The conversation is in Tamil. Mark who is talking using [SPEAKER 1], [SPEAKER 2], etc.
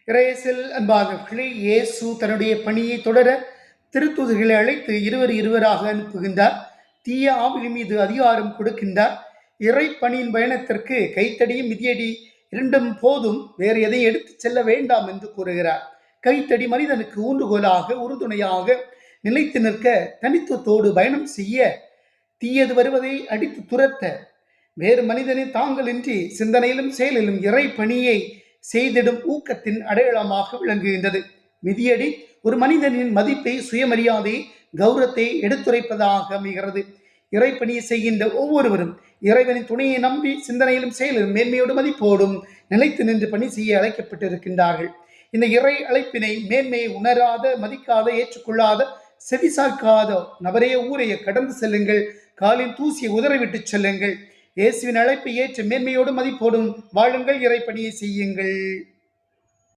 [SPEAKER 1] இறையேசுவில் அன்பானவர்களே, இயேசு தன்னுடைய பணியை தொடர திருத்தூதர்களை அழைத்து இருவராக அனுப்புகின்றார். தீய ஆவிகள் மீது அதிகாரம் கொடுக்கின்றார். இறை பணியின் பயணத்திற்கு கைத்தடியும் மிதியடி இரண்டும் போதும், வேறு எதையும் எடுத்து செல்ல வேண்டாம் என்று கூறுகிறார். கைத்தடி மனிதனுக்கு ஊன்றுகோலாக உறுதுணையாக நிலைத்து நிற்க, தனித்துவத்தோடு பயணம் செய்ய, தீயது வருவதை அடித்து துரத்த, வேறு மனிதனின் தாங்கலின்றி சிந்தனையிலும் செயலிலும் இறை பணியை செய்திடும் ஊக்கத்தின் அடையாளமாக விளங்குகின்றது. மிதியடி ஒரு மனிதனின் மதிப்பை, சுயமரியாதை, கௌரவத்தை எடுத்துரைப்பதாக அமைகிறது. இறைப்பணியை செய்கின்ற ஒவ்வொருவரும் இறைவனின் துணையை நம்பி சிந்தனையிலும் செயலிலும் மேன்மையோடு மதிப்போடும் நிலைத்து நின்று பணி செய்ய அழைக்கப்பட்டிருக்கின்றார்கள். இந்த இறை அழைப்பினை மேன்மையை உணராத, மதிக்காத, ஏற்றுக்கொள்ளாத, செவிசாய்க்காத நபரைய ஊரைய கடந்து செல்லுங்கள். காலின் தூசியை உதறிவிட்டு செல்லுங்கள். இயேசுவின் அழைப்பை ஏற்று மேன்மையோடும் மதிப்போடும் வாழுங்கள். இறைப்பணியை செய்யுங்கள்.